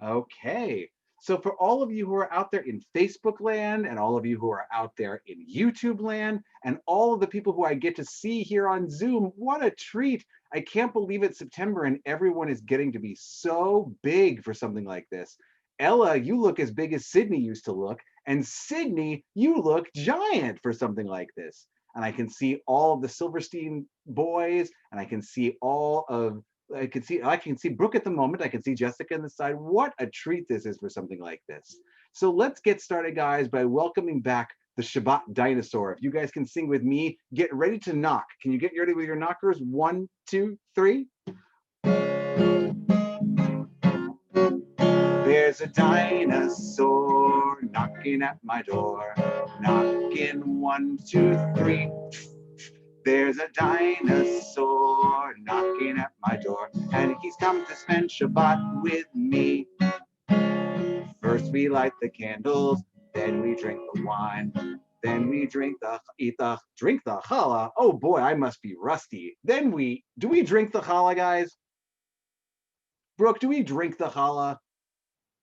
Okay. So for all of you who are out there in Facebook land and all of you who are out there in YouTube land and all of the people who I get to see here on Zoom, what a treat. I can't believe it's September and everyone is getting to be so big for something like this. Ella, you look as big as Sydney used to look, and Sydney, you look giant for something like this. And I can see all of the Silverstein boys, and I can see Brooke at the moment. I can see Jessica on the side. What a treat this is for something like this. So let's get started, guys, by welcoming back the Shabbat dinosaur. If you guys can sing with me, get ready to knock. Can you get ready with your knockers? One, two, three. There's a dinosaur knocking at my door. Knocking one, two, three. There's a dinosaur knocking at my door, and he's come to spend Shabbat with me. First we light the candles, then we drink the wine, then we drink drink the challah. Oh boy, I must be rusty. Do we drink the challah, guys? Brooke, do we drink the challah?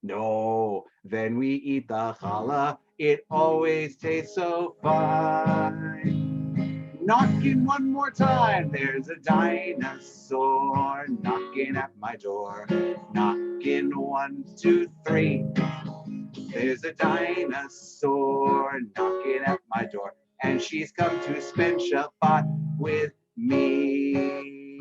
No. Then we eat the challah. It always tastes so fine. Knocking one more time, there's a dinosaur knocking at my door. Knocking one, two, three. There's a dinosaur knocking at my door, and she's come to spend Shabbat with me.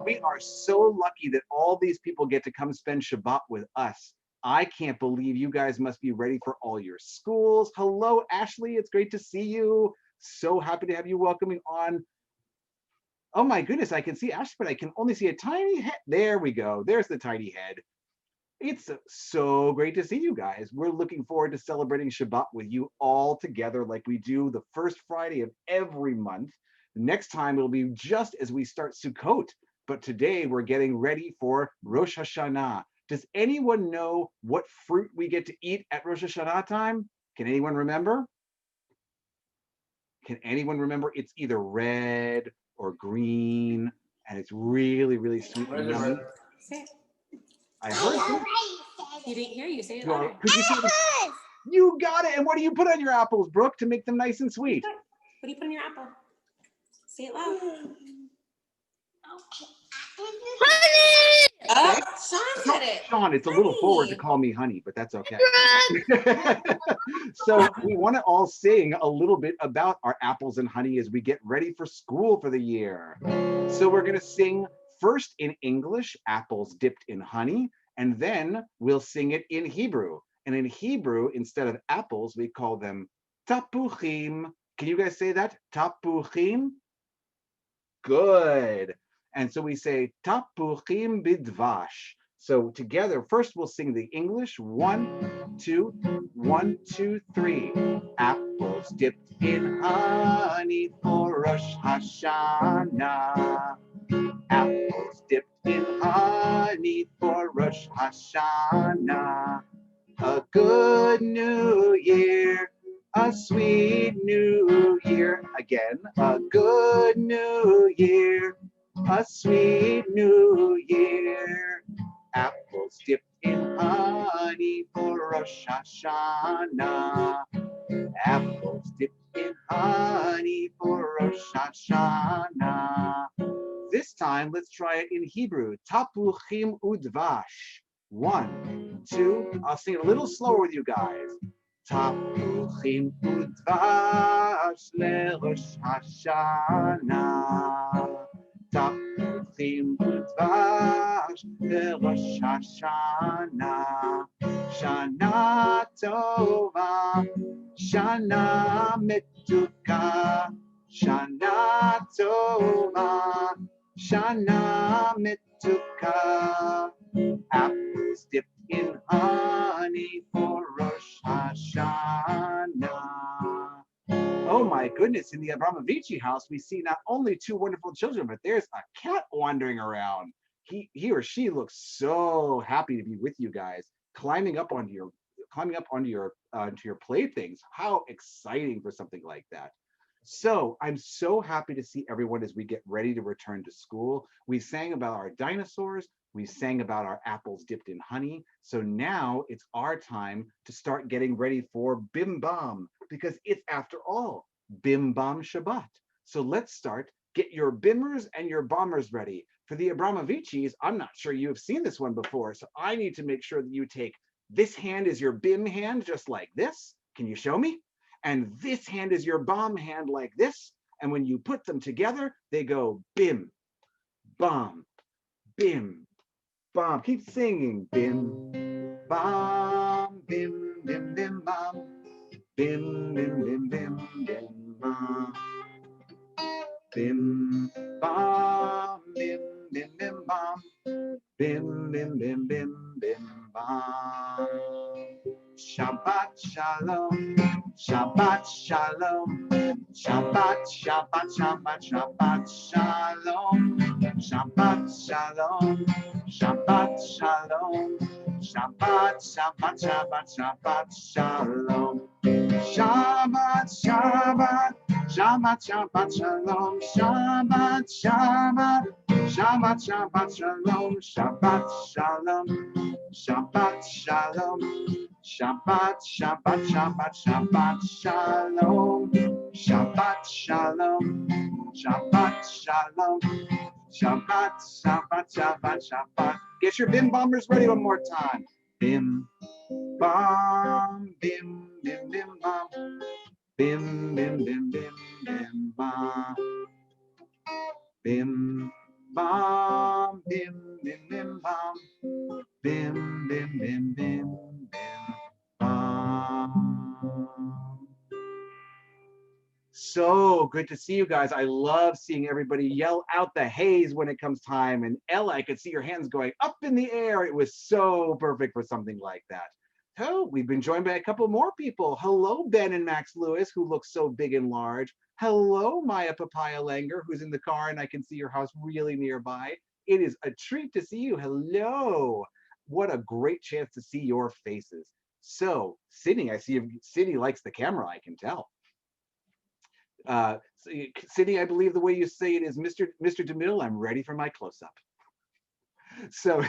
We are so lucky that all these people get to come spend Shabbat with us. I can't believe you guys must be ready for all your schools. Hello, Ashley. It's great to see you. So happy to have you welcoming on. Oh my goodness, I can see Ashley, but I can only see a tiny head. There we go. There's the tiny head. It's so great to see you guys. We're looking forward to celebrating Shabbat with you all together like we do the first Friday of every month. Next time it'll be just as we start Sukkot, but today we're getting ready for Rosh Hashanah. Does anyone know what fruit we get to eat at Rosh Hashanah time? Can anyone remember? Can anyone remember? It's either red or green, and it's really, really sweet and yummy. Say it. I heard it. You didn't hear you. Say it louder. Could you say it? You got it. And what do you put on your apples, Brooke, to make them nice and sweet? What do you put in your apple? Say it loud. Oh, Sean said it. Sean, it's a little forward to call me honey, but that's okay. So we want to all sing a little bit about our apples and honey as we get ready for school for the year. So we're going to sing first in English, apples dipped in honey, and then we'll sing it in Hebrew. And in Hebrew, instead of apples, we call them tapuchim. Can you guys say that? Tapuchim? Good. And so we say tapuchim bidvash. So together, first we'll sing the English. 1, 2, 1, 2, 3. Apples dipped in honey for Rosh Hashanah. Apples dipped in honey for Rosh Hashanah. A good new year, a sweet new year. Again, a good new year, a sweet new year. Apples dipped in honey for Rosh Hashanah. Apples dipped in honey for Rosh Hashanah. This time, let's try it in Hebrew. Tapuchim udvash. 1, 2. I'll sing it a little slower with you guys. Tapuchim udvash leRosh Hashanah. Tapuchim udvash leRosh Hashanah. Shana tova, Shana metuka, Shana tova, Shana metuka. Apples dipped in honey for Rosh Hashanah. Oh my goodness, in the Abramovici house, we see not only two wonderful children, but there's a cat wandering around. He or she looks so happy to be with you guys, climbing up onto your playthings. How exciting for something like that. So I'm so happy to see everyone as we get ready to return to school. We sang about our dinosaurs. We sang about our apples dipped in honey. So now it's our time to start getting ready for Bim Bam, because it's, after all, Bim Bam Shabbat. So let's start. Get your bimmers and your bombers ready. For the Abramovichis, I'm not sure you have seen this one before, so I need to make sure that you take, this hand is your bim hand, just like this. Can you show me? And this hand is your bomb hand, like this. And when you put them together, they go bim, bam, bim, bam. Keep singing. Bim, bam, bim, bim, bim, bam. Bim, bim, bim, bim, bim, bam. Bim, bam, bim, bim, bim, bam. Bim, bim, bim, bim, bim, bam. Shabbat shalom, Shabbat shalom, Shabbat, Shabbat, Shabbat, Shabbat shalom, Shabbat shalom, Shabbat shalom, Shabbat, Shabbat, Shabbat, Shabbat shalom, Shabbat, Shabbat, Shabbat, Shabbat shalom, Shabbat, Shabbat, Shabbat, Shabbat shalom, Shabbat shalom, Shabbat shalom, Shabbat, Shabbat, Shabbat, Shabbat shalom, Shabbat shalom, Shabbat shalom, Shabbat, Shabbat, Shabbat, Shabbat. Get your bim bombers ready one more time. Bim, bam, bim, bim, bim, bam. Bim, bim, bim, bim, bim, bam. Bim, bam, bim, bim, bim, bam. Bim, bim, bim, bim, bim, bam. So good to see you guys. I love seeing everybody yell out the haze when it comes time. And Ella, I could see your hands going up in the air. It was so perfect for something like that. Oh, we've been joined by a couple more people. Hello, Ben and Max Lewis, who look so big and large. Hello, Maya Papaya Langer, who's in the car, and I can see your house really nearby. It is a treat to see you. Hello. What a great chance to see your faces. So, Sydney, I see Sydney likes the camera, I can tell. Sydney, I believe the way you say it is, Mr. DeMille, I'm ready for my close-up. So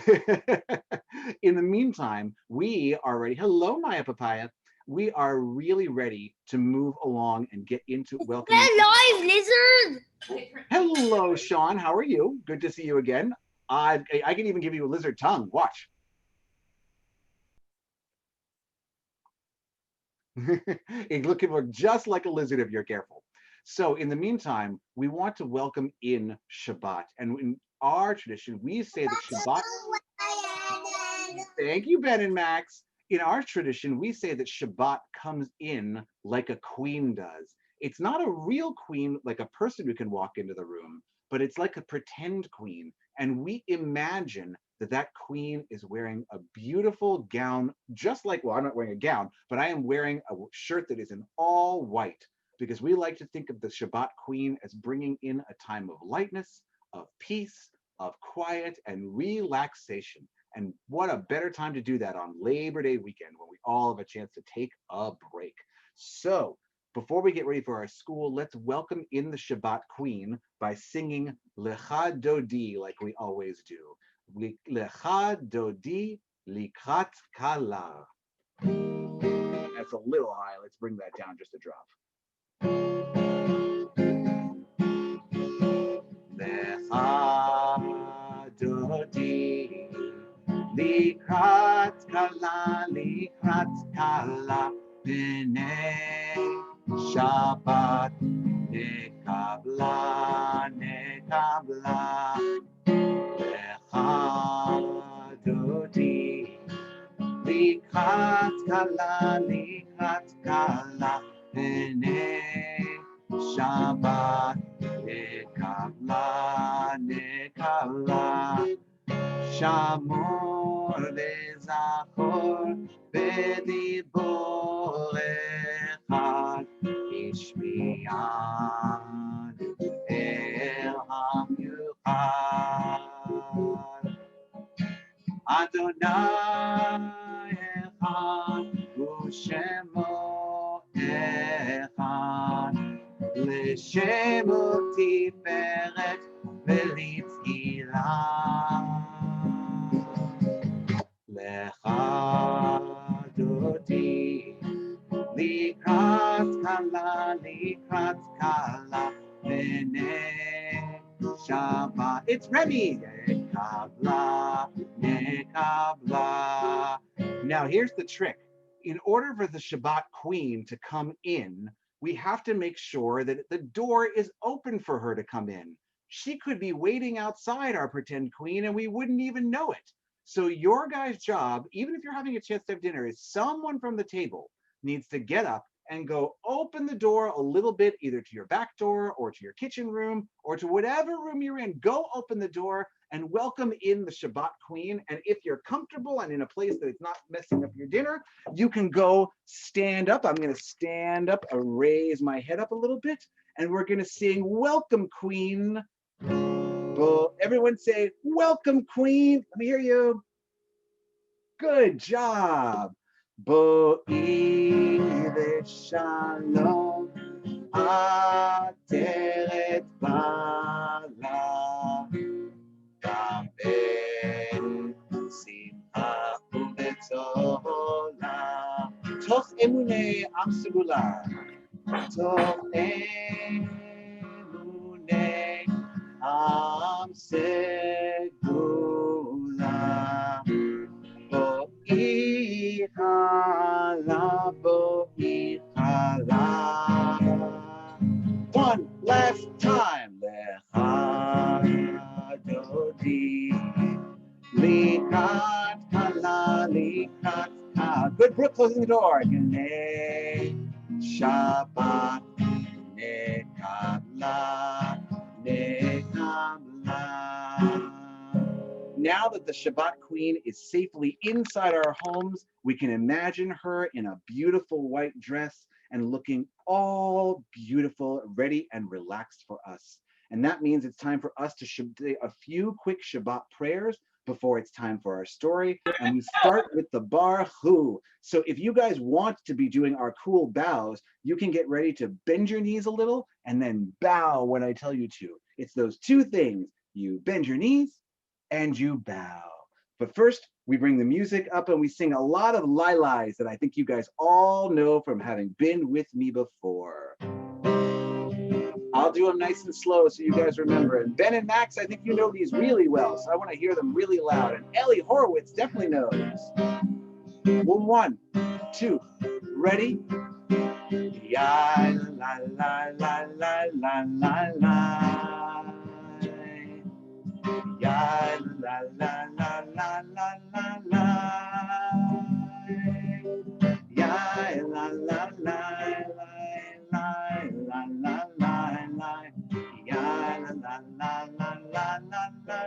in the meantime, we are ready. Hello, Maya Papaya. We are really ready to move along and get into welcome. Hello, lizard. Hello, Sean. How are you? Good to see you again. I can even give you a lizard tongue. Watch. It look just like a lizard if you're careful. So in the meantime, we want to welcome in Shabbat. And in our tradition, we say that Shabbat... Thank you, Ben and Max. In our tradition, we say that Shabbat comes in like a queen does. It's not a real queen, like a person who can walk into the room, but it's like a pretend queen. And we imagine that that queen is wearing a beautiful gown, just like, well, I'm not wearing a gown, but I am wearing a shirt that is in all white, because we like to think of the Shabbat queen as bringing in a time of lightness, of peace, of quiet, and relaxation. And what a better time to do that on Labor Day weekend, when we all have a chance to take a break. So before we get ready for our school, let's welcome in the Shabbat queen by singing Lecha Dodi, like we always do. Lecha Dodi Likrat Kala. That's a little high. Let's bring that down just a drop. Lecha Dodi Likrat Kala, Likrat Kala, B'nei Shabbat Nekabla, Nekabla, Lecha Dodi Likrat Kala, Likrat Kala, B'nei Shabbat Nekabla, Nekabla, Shamor Lezachor B'dibor Echad Ishmiyad El HaMyuchad Adonai Echad U'Shemo Echad L'Shemo Tiferet V'Litz'ilah. kala vene Shabbat. It's Remy. Nekabla, nekabla. Now here's the trick. In order for the Shabbat queen to come in, we have to make sure that the door is open for her to come in. She could be waiting outside, our pretend queen, and we wouldn't even know it. So your guy's job, even if you're having a chance to have dinner, is someone from the table needs to get up and go open the door a little bit, either to your back door or to your kitchen room or to whatever room you're in. Go open the door and welcome in the Shabbat queen. And if you're comfortable and in a place that it's not messing up your dinner, you can go stand up. I'm going to stand up, raise my head up a little bit, and we're going to sing Welcome Queen. Everyone say, welcome, Queen. Let me hear you. Good job. Bo'i shalom ateret bala gaben simcha u'betzola toch emunei am segula toch emunei am segula Bo'i chala, bo'i chala. One last time. Lecha dodi, likat kala, likat kala. Good, Brooke, closing the door. Gnei Shabbat, nekabla, nekabla. Now that the Shabbat queen is safely inside our homes, we can imagine her in a beautiful white dress and looking all beautiful, ready and relaxed for us. And that means it's time for us to say a few quick Shabbat prayers before it's time for our story. And we start with the Baruch Hu. So if you guys want to be doing our cool bows, you can get ready to bend your knees a little and then bow when I tell you to. It's those two things. You bend your knees and you bow. But first, we bring the music up and we sing a lot of lilais that I think you guys all know from having been with me before. I'll do them nice and slow so you guys remember. And Ben and Max, I think you know these really well, so I want to hear them really loud. And Ellie Horowitz definitely knows. One, two, ready? Ya la la la la la la la. Ya la la la la la la la. Ya la la la la la la la la. Ya la la la la la la la.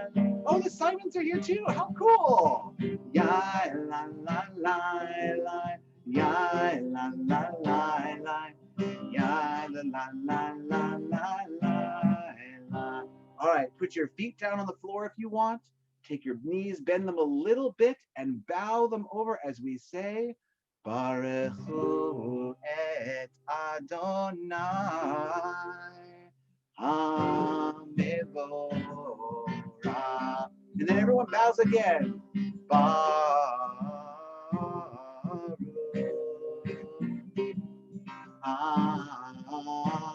Oh, the Simons are here too. How cool! Ya la la la la. Ya la la la la. Ya la la la la la la. All right, put your feet down on the floor if you want. Take your knees, bend them a little bit, and bow them over as we say, Baruch Hu et Adonai HaMevorach. And then everyone bows again. Baruch Adonai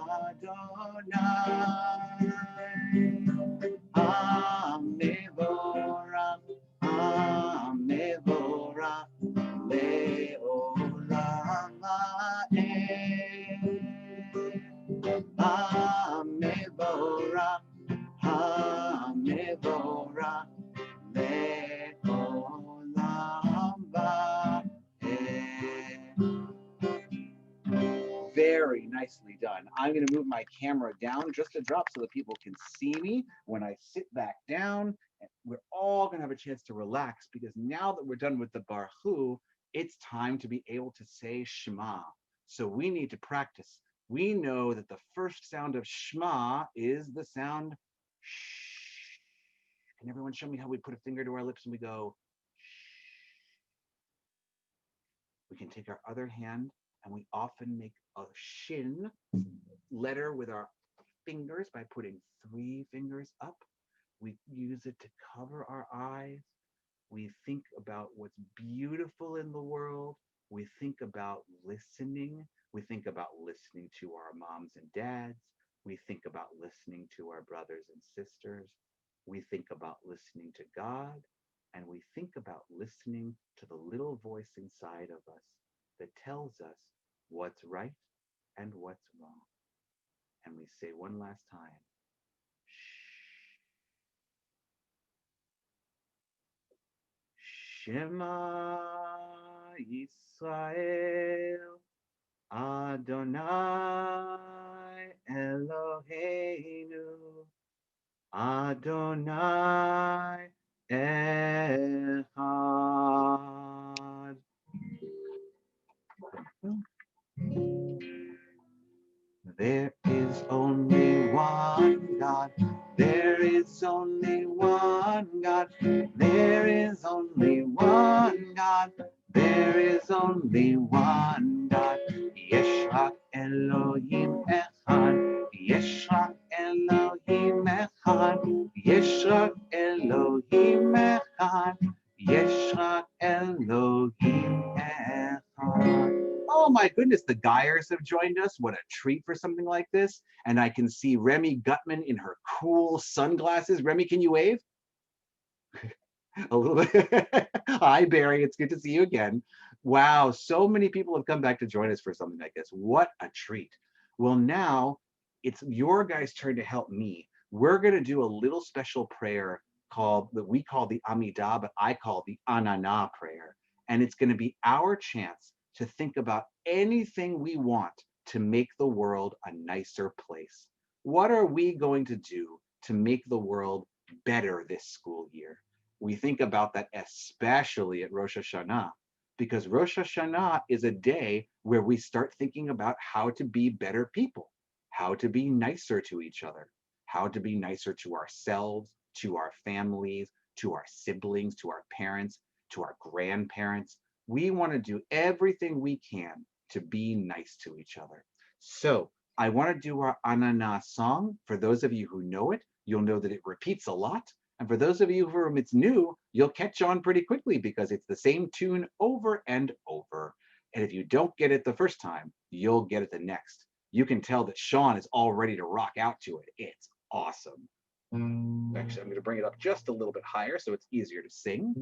HaMevorach, HaMevorach, Le'olam ha'ed. HaMevorach, HaMevorach, Le'olam ha'ed. Very nicely done. I'm going to move my camera down just a drop so that people can see me when I sit back down. We're all going to have a chance to relax because now that we're done with the Baruch Hu, it's time to be able to say Shema. So we need to practice. We know that the first sound of Shema is the sound shh. Can everyone show me how we put a finger to our lips and we go shh? We can take our other hand and we often make a shin letter with our fingers by putting 3 fingers up. We use it to cover our eyes. We think about what's beautiful in the world. We think about listening. We think about listening to our moms and dads. We think about listening to our brothers and sisters. We think about listening to God. And we think about listening to the little voice inside of us that tells us what's right and what's wrong. And we say one last time, Shema Yisrael Adonai Eloheinu Adonai Echad. There is only one God. There is only one God. There is only one God. There is only one God. Yeshua Elohim Echad. Yeshua Elohim Echad. Yeshua Elohim Echad. Yeshua Elohim Echad. Oh my goodness, the Geyers have joined us. What a treat for something like this. And I can see Remy Gutman in her cool sunglasses. Remy, can you wave? A little bit. Hi, Barry. It's good to see you again. Wow, so many people have come back to join us for something like this. What a treat. Well, now it's your guys' turn to help me. We're going to do a little special prayer that we call the Amidah, but I call the Anana prayer. And it's going to be our chance to think about anything we want to make the world a nicer place. What are we going to do to make the world better this school year? We think about that especially at Rosh Hashanah, because Rosh Hashanah is a day where we start thinking about how to be better people, how to be nicer to each other, how to be nicer to ourselves, to our families, to our siblings, to our parents, to our grandparents. We want to do everything we can to be nice to each other. So I want to do our Ananas song. For those of you who know it, you'll know that it repeats a lot. And for those of you for whom it's new, you'll catch on pretty quickly because it's the same tune over and over. And if you don't get it the first time, you'll get it the next. You can tell that Sean is all ready to rock out to it. It's awesome. Actually, I'm going to bring it up just a little bit higher so it's easier to sing.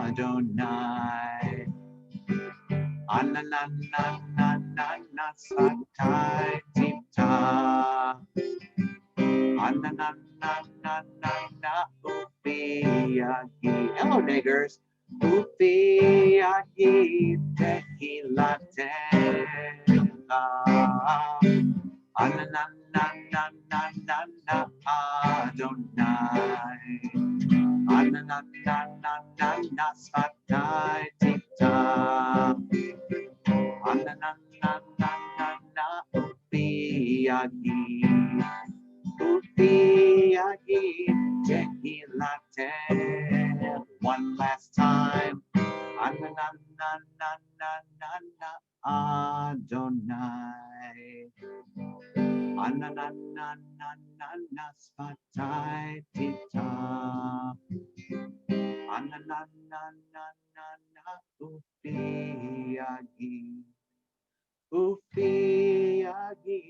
Adonai. Ananana satai tita. Ananana ufiagi. Hello, niggers. Ufiagi tequila tequila. Ananana Adonai. Ananana satai tita. Ananana ufiagi. Ufiagi tequila te. One last time. Ananana Adonai. Ananana spatai tita. Ananana ufiagi. Ufiagi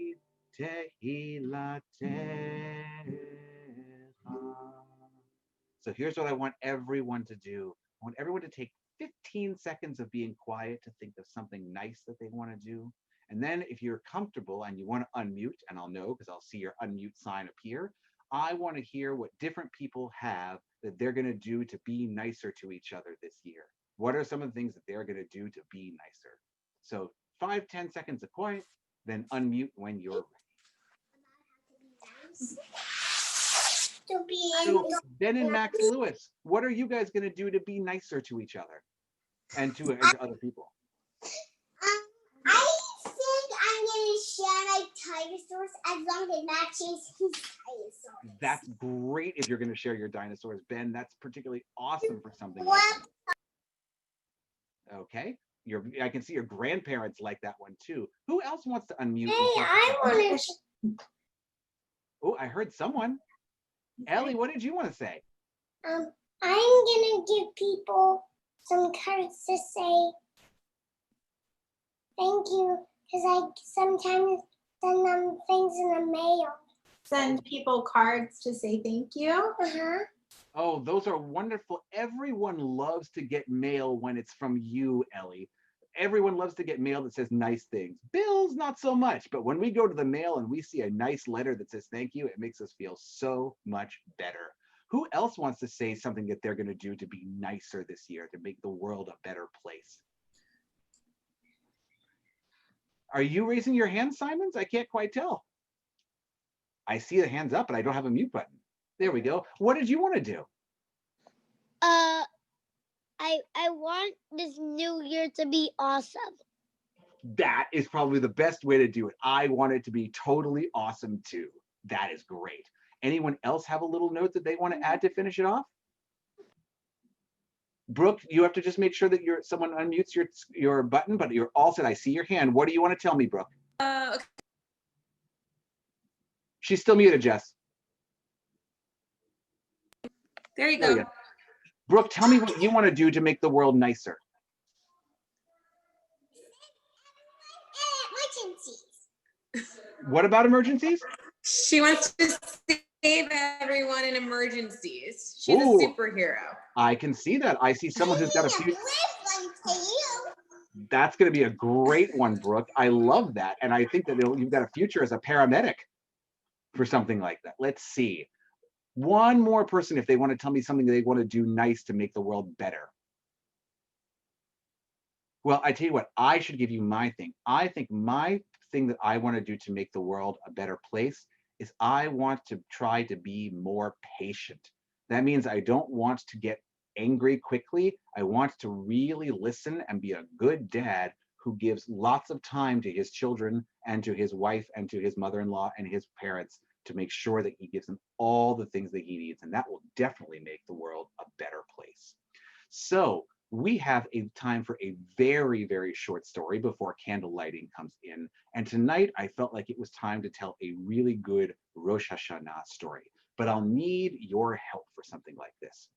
tehila teha. So here's what I want everyone to do. I want everyone to take 15 seconds of being quiet to think of something nice that they want to do. And then if you're comfortable and you want to unmute, and I'll know because I'll see your unmute sign appear, I want to hear what different people have that they're going to do to be nicer to each other this year. What are some of the things that they're going to do to be nicer? So 5-10 seconds of quiet, then unmute when you're ready. So Ben and Max Lewis, what are you guys going to do to be nicer to each other and to other people? I think I'm going to share my dinosaurs as long as it matches his dinosaurs. That's great if you're going to share your dinosaurs, Ben. That's particularly awesome for something like that. Okay. I can see your grandparents like that one too. Who else wants to unmute? Hey, I want to. Oh, I heard someone. Ellie, what did you want to say? I'm gonna give people some cards to say thank you because I sometimes send them things in the mail. Send people cards to say thank you. Uh-huh. Oh, those are wonderful. Everyone loves to get mail when it's from you, Ellie. Everyone loves to get mail that says nice things. Bills, not so much. But when we go to the mail and we see a nice letter that says thank you, it makes us feel so much better. Who else wants to say something that they're going to do to be nicer this year, to make the world a better place? Are you raising your hand, Simons? I can't quite tell. I see the hands up, but I don't have a mute button. There we go. What did you want to do? I want this new year to be awesome. That is probably the best way to do it. I want it to be totally awesome too. That is great. Anyone else have a little note that they want to add to finish it off? Brooke, you have to just make sure that someone unmutes your button, but you're all set. I see your hand. What do you want to tell me, Brooke? Okay. She's still muted, Jess. There you There go. you go. Brooke, tell me what you want to do to make the world nicer. Emergencies. What about emergencies? She wants to save everyone in emergencies. She's Ooh. a superhero. I can see that. I see someone who's got a few. To you. That's going to be a great one, Brooke. I love that. And I think that you've got a future as a paramedic for something like that. Let's see. One more person, if they want to tell me something they want to do nice to make the world better. Well, I tell you what, I should give you my thing. I think my thing that I want to do to make the world a better place is I want to try to be more patient. That means I don't want to get angry quickly. I want to really listen and be a good dad who gives lots of time to his children and to his wife and to his mother-in-law and his parents to make sure that he gives them all the things that he needs. And that will definitely make the world a better place. So we have a time for a very, very short story before candle lighting comes in. And tonight I felt like it was time to tell a really good Rosh Hashanah story, but I'll need your help for something like this.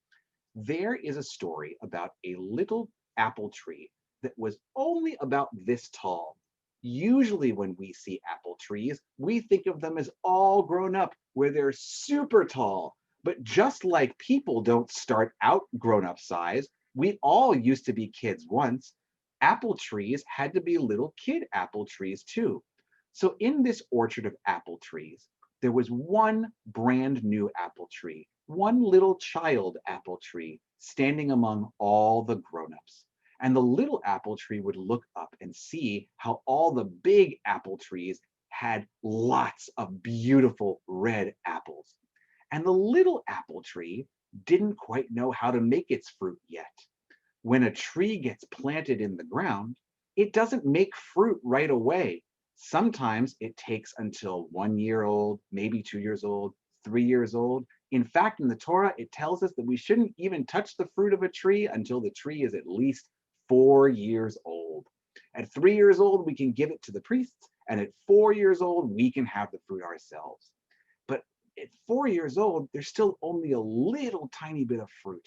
There is a story about a little apple tree that was only about this tall. Usually when we see apple trees, we think of them as all grown up, where they're super tall. But just like people don't start out grown up size, we all used to be kids once. Apple trees had to be little kid apple trees too. So in this orchard of apple trees, there was one brand new apple tree, one little child apple tree standing among all the grown-ups. And the little apple tree would look up and see how all the big apple trees had lots of beautiful red apples. And the little apple tree didn't quite know how to make its fruit yet. When a tree gets planted in the ground, it doesn't make fruit right away. Sometimes it takes until 1 year old, maybe 2 years old, 3 years old. In fact, in the Torah, it tells us that we shouldn't even touch the fruit of a tree until the tree is at least 4 years old. At 3 years old, we can give it to the priests, and at 4 years old, we can have the fruit ourselves. But at 4 years old, there's still only a little tiny bit of fruit.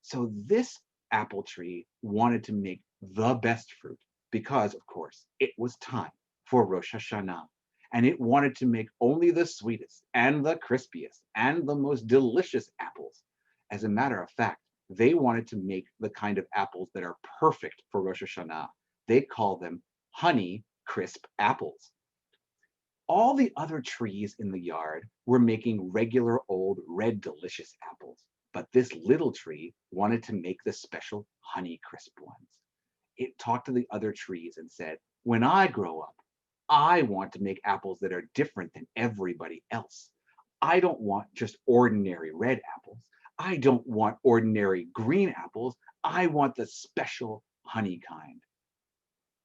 So this apple tree wanted to make the best fruit because, of course, it was time for Rosh Hashanah. And it wanted to make only the sweetest and the crispiest and the most delicious apples. As a matter of fact, they wanted to make the kind of apples that are perfect for Rosh Hashanah. They call them honey crisp apples. All the other trees in the yard were making regular old red delicious apples, but this little tree wanted to make the special honey crisp ones. It talked to the other trees and said, when I grow up, I want to make apples that are different than everybody else. I don't want just ordinary red apples. I don't want ordinary green apples. I want the special honey kind.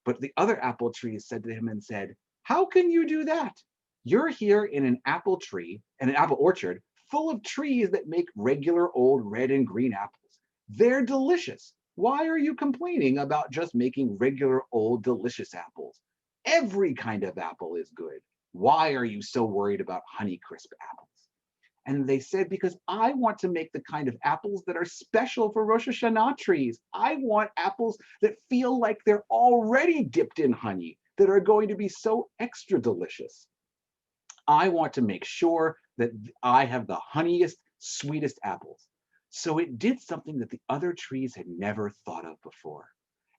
But the other apple trees said to him and said, how can you do that? You're here in an apple tree and an apple orchard full of trees that make regular old red and green apples. They're delicious. Why are you complaining about just making regular old delicious apples? Every kind of apple is good. Why are you so worried about Honeycrisp apples? And they said, because I want to make the kind of apples that are special for Rosh Hashanah trees. I want apples that feel like they're already dipped in honey, that are going to be so extra delicious. I want to make sure that I have the honeyest, sweetest apples. So it did something that the other trees had never thought of before.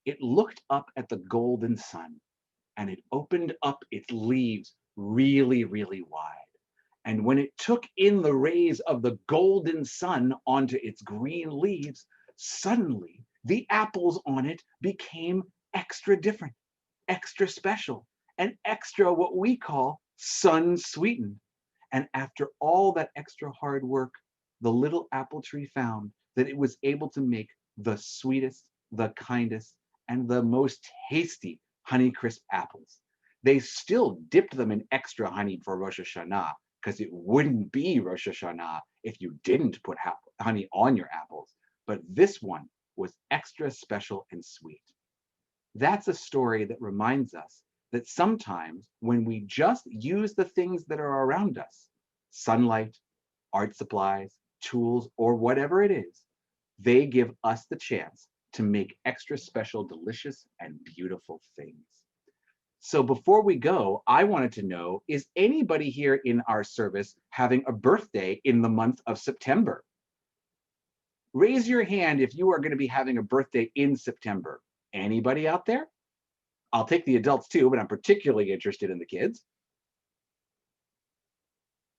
It looked up at the golden sun and it opened up its leaves really, really wide. And when it took in the rays of the golden sun onto its green leaves, suddenly the apples on it became extra different, extra special, and extra what we call sun sweetened. And after all that extra hard work, the little apple tree found that it was able to make the sweetest, the kindest, and the most tasty Honeycrisp apples. They still dipped them in extra honey for Rosh Hashanah, because it wouldn't be Rosh Hashanah if you didn't put honey on your apples. But this one was extra special and sweet. That's a story that reminds us that sometimes when we just use the things that are around us, sunlight, art supplies, tools, or whatever it is, they give us the chance to make extra special, delicious, and beautiful things. So before we go, I wanted to know, is anybody here in our service having a birthday in the month of September? Raise your hand if you are going to be having a birthday in September. Anybody out there? I'll take the adults too, but I'm particularly interested in the kids.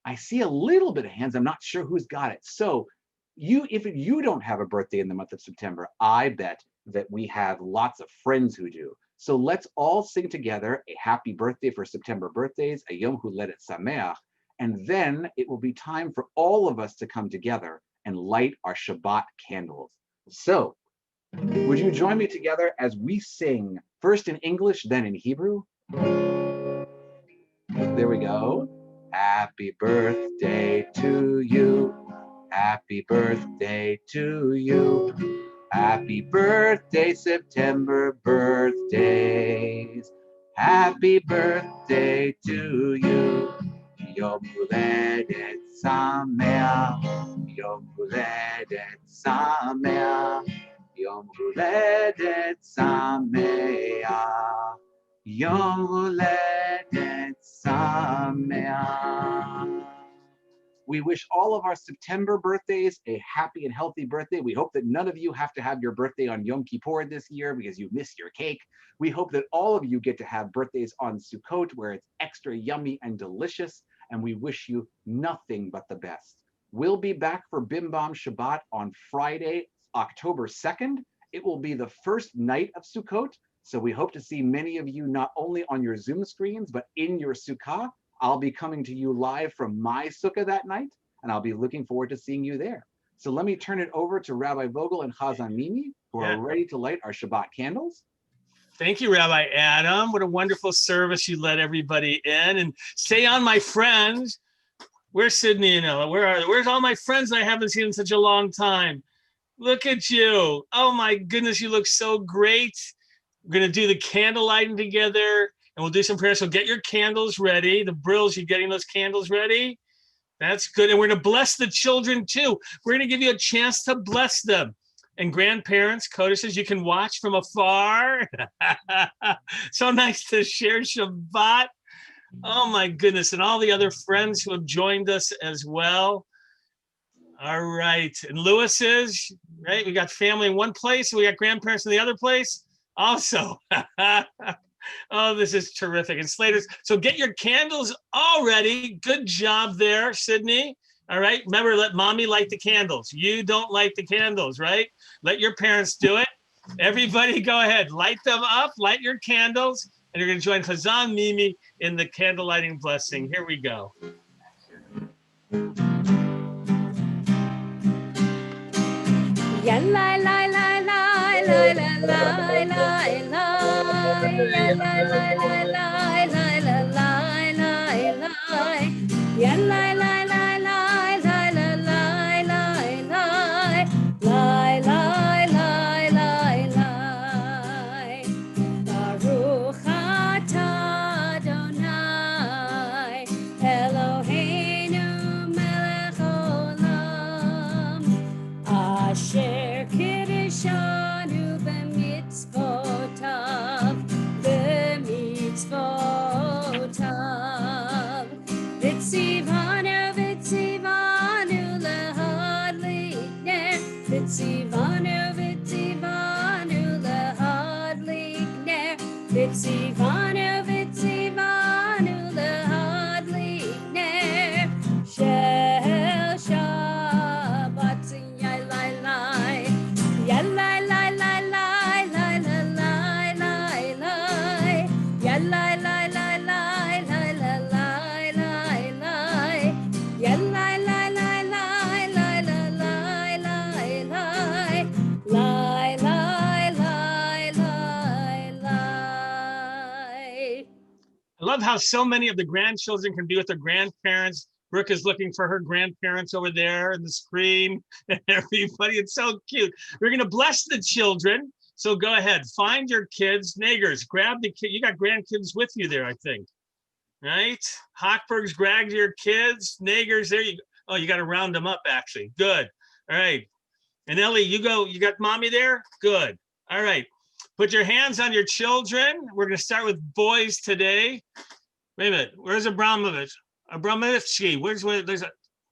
I see a little bit of hands. I'm not sure who's got it. So if you don't have a birthday in the month of September, I bet that we have lots of friends who do. So let's all sing together a happy birthday for September birthdays, a Yom Huledet Sameach, and then it will be time for all of us to come together and light our Shabbat candles. So would you join me together as we sing, first in English, then in Hebrew? There we go. Happy birthday to you. Happy birthday to you. Happy birthday, September birthdays. Happy birthday to you. Yom Huledet Sameach. Yom Huledet Sameach. Yom Huledet Sameach. Yom Huledet Sameach. We wish all of our September birthdays a happy and healthy birthday. We hope that none of you have to have your birthday on Yom Kippur this year because you missed your cake. We hope that all of you get to have birthdays on Sukkot where it's extra yummy and delicious. And we wish you nothing but the best. We'll be back for Bim Bam Shabbat on Friday, October 2nd. It will be the first night of Sukkot. So we hope to see many of you not only on your Zoom screens, but in your Sukkah. I'll be coming to you live from my sukkah that night, and I'll be looking forward to seeing you there. So let me turn it over to Rabbi Vogel and Chazan Mimi, who are ready to light our Shabbat candles. Thank you, Rabbi Adam. What a wonderful service you let everybody in. And stay on, my friends. Where's Sydney and Ella? Where's all my friends I haven't seen in such a long time? Look at you. Oh my goodness, you look so great. We're going to do the candle lighting together. And we'll do some prayers. So get your candles ready. The Brills, you getting those candles ready? That's good. And we're going to bless the children too. We're going to give you a chance to bless them. And grandparents, codices, you can watch from afar. So nice to share Shabbat. Oh my goodness. And all the other friends who have joined us as well. All right. And Lewis's, right? We got family in one place. We got grandparents in the other place also. Oh, this is terrific. And Slater's, so get your candles all ready. Good job there, Sydney. All right. Remember, let mommy light the candles. You don't light the candles, right? Let your parents do it. Everybody go ahead. Light them up. Light your candles. And you're going to join Chazan Mimi in the candle lighting blessing. Here we go. Ya la la la la la la la la la. Ya la la la la la la la la la. Ya la la la la la la la la la. La la la la love how so many of the grandchildren can be with their grandparents. Brooke is looking for her grandparents over there in the screen. And everybody, it's so cute. We're going to bless the children. So go ahead, find your kids. Nagers, grab the kid. You got grandkids with you there, I think. Right? Hochberg's grabbed your kids. Nagers, there you go. Oh, you got to round them up, actually. Good. All right. And Ellie, you go. You got mommy there? Good. All right. Put your hands on your children. We're going to start with boys today. Wait a minute. Where's Abramovich? Abramovitsky,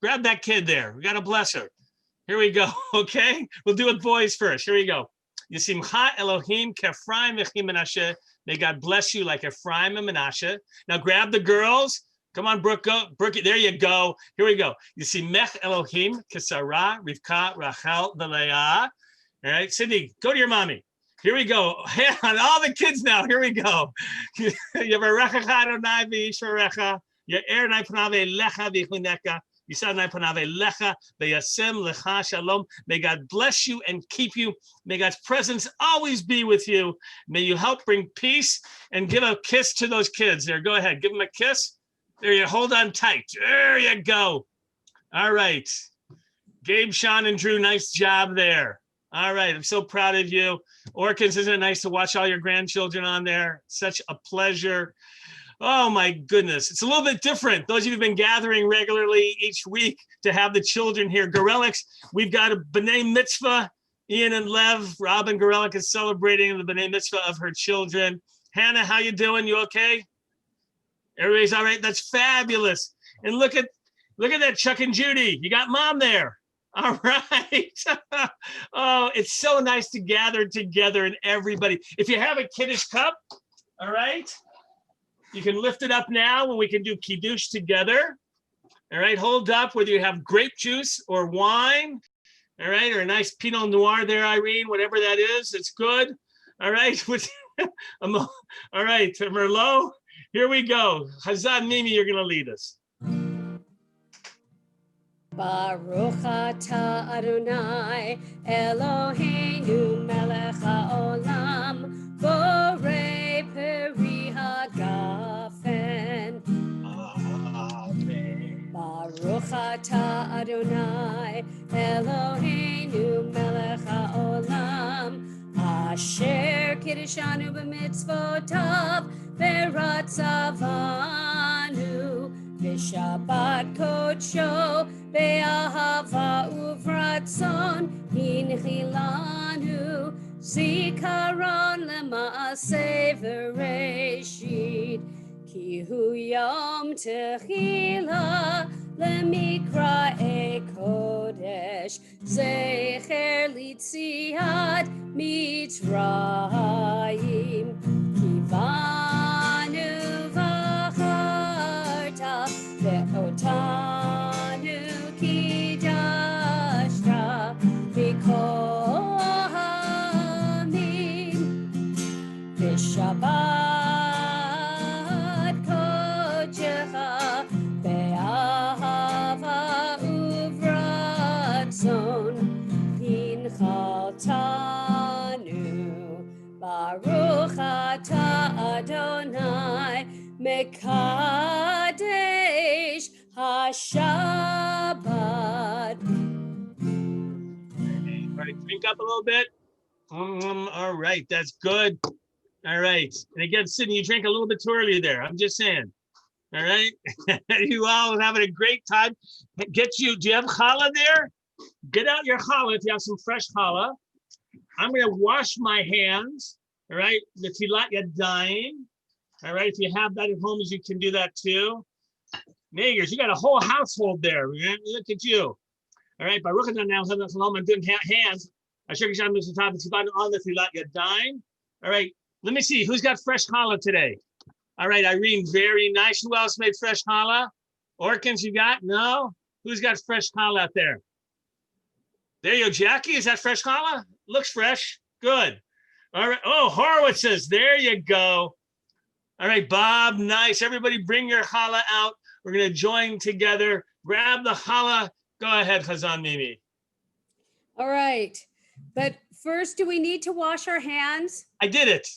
grab that kid there. We got to bless her. Here we go. Okay, we'll do it boys first. Here we go. Yisimcha Elohim k'Ephraim v'chi Menashe. May God bless you like Ephraim and Menashe. Now grab the girls. Come on, Brooke. Go. Brooke, there you go. Here we go. Yisimech Elohim k'Sarah, Rivka, Rachel, Leah. All right, Sydney, go to your mommy. Here we go. On all the kids now. Here we go. Yevarechecha Adonai v'yishmerecha. May God bless you and keep you. May God's presence always be with you. May you help bring peace and give a kiss to those kids there. Go ahead, give them a kiss. There you hold on tight. There you go. All right. Gabe, Sean, and Drew, nice job there. All right, I'm so proud of you. Orkins, isn't it nice to watch all your grandchildren on there? Such a pleasure. Oh my goodness, it's a little bit different. Those of you who've been gathering regularly each week to have the children here. Gorelics, we've got a B'nai Mitzvah. Ian and Lev, Robin Gorelick is celebrating the B'nai Mitzvah of her children. Hannah, how you doing? You okay? Everybody's all right? That's fabulous. And look at that, Chuck and Judy. You got mom there. All right. Oh, it's so nice to gather together and everybody. If you have a kiddush cup, all right, you can lift it up now when we can do kiddush together. All right, hold up whether you have grape juice or wine. All right, or a nice Pinot Noir there, Irene, whatever that is, it's good. All right, all right, Merlot, here we go. Hazan Mimi, you're gonna lead us. Baruch atah Adonai Eloheinu melech haolam borei peri hagafen. Amen. Baruch atah Adonai Eloheinu melech haolam asher kiddushanu b'mitzvotav v'ratzavanu v'shabbat kodsho be'ahava uvratzon hinchilanu zikaron lema'aseh v'reshit ki hu yom techila lemikra'e kodesh zecher litziat mitzrayim kivanu v'charta ve'otanu kidashta v'kohanim v'shabbat kodecha be'ahava uvratzon hinchaltanu baruch atah Adonai mekadesh hashabbat. All right, drink up a little bit. All right, that's good. All right, and again, Sydney, you drank a little bit too early there. I'm just saying. All right, you all are having a great time. Do you have challah there? Get out your challah if you have some fresh challah. I'm going to wash my hands. All right, the tilat yadayim. All right, if you have that at home, you can do that too. Nagers, you got a whole household there. Look at you. All right, Baruch Adonai now have the good hands. On the tilat yadayim. All right, let me see who's got fresh challah today. All right, Irene, very nice. Who else made fresh challah? Orkins, you got? No? Who's got fresh challah out there? There you go, Jackie. Is that fresh challah? Looks fresh. Good. All right. Oh, Horowitz's. There you go. All right, Bob. Nice. Everybody bring your challah out. We're going to join together. Grab the challah. Go ahead, Chazan Mimi. All right. But first, do we need to wash our hands? I did it.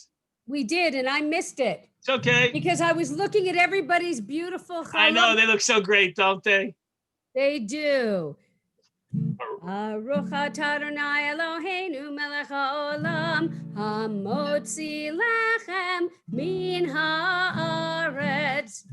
We did, and I missed it. It's okay. Because I was looking at everybody's beautiful I know, challah. they look so great, don't they? They do. Baruch atah Adonai Eloheinu melech haolam hamotzi lechem min haaretz.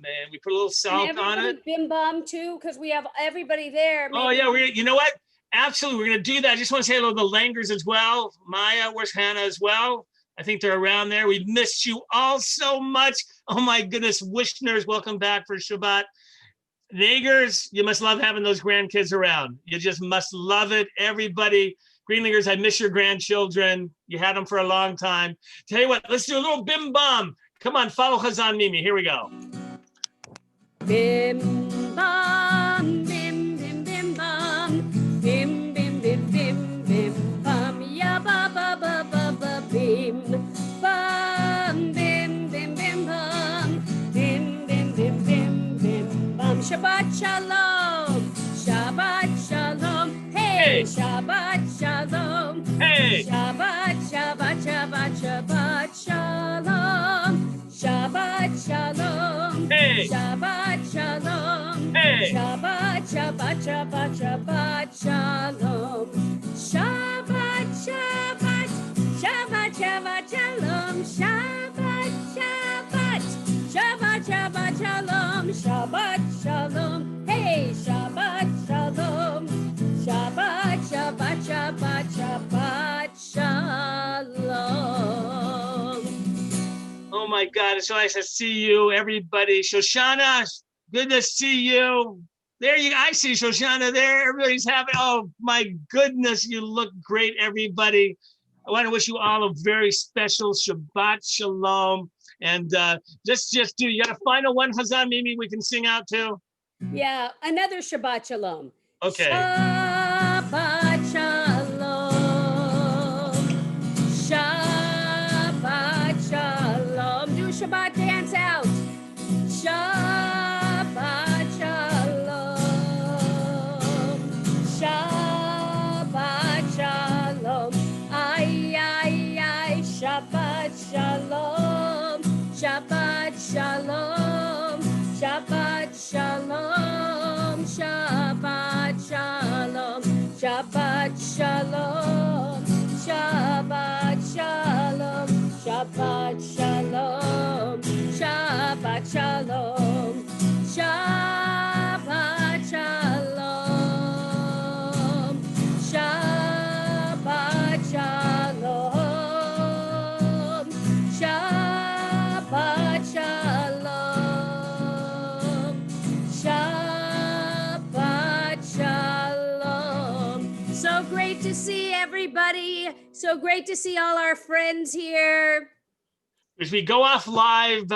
Man, we put a little salt And on everybody it. bim bam too, because we have everybody there. Oh Maybe- yeah, you know what? Absolutely, we're gonna do that. I just want to say hello to the Langers as well. Maya, where's Hannah as well? I think they're around there. We missed you all so much. Oh my goodness, Wishners, welcome back for Shabbat. Nagers, you must love having those grandkids around. You just must love it. Everybody, Greenlingers, I miss your grandchildren. You had them for a long time. Tell you what, let's do a little bim bam. Come on, follow Chazan Mimi. Here we go. Bim bam, bim bim bim bam, bim bim bim bim bim bam, ya ba ba ba ba ba bim bam, bim bim bim bam, bim bim bim bim bim bam. Shabbat shalom, Shabbat shalom, hey, Shabbat shalom, Hey, Shabbat Shabbat Shabbat Shabbat shalom, Shabbat shalom, hey, Shabbat shalom, hey. Shabbat Shabbat Shabbat Shabbat shalom, Shabbat Shabbat Shabbat Shabbat shalom, Shabbat Shabbat Shabbat Shabbat shalom, Shabbat shalom, hey, Shabbat shalom, Shabbat Shabbat Shabbat Shabbat shalom. Oh my God, it's so nice to see you, everybody. Shoshana, good to see you. There you, I see Shoshana there. Everybody's happy. Oh my goodness, you look great, everybody. I want to wish you all a very special Shabbat Shalom. And just do, you got a final one, Hazan Mimi, we can sing out to? Yeah, another Shabbat shalom. Okay. Shabbat shalom. Shabbat shalom. Do a Shabbat dance out. Shabbat shalom. Shabbat shalom. Ay, ay, ay. Shabbat shalom. Shabbat shalom. Shabbat shalom. Shabbat shalom. Shabbat shalom. Shabbat shalom. Shabbat shalom. Shabbat shalom. Shabbat shalom. Shabbat shalom. Shabbat shalom. Shabbat shalom. So great to see everybody. So great to see all our friends here. As we go off live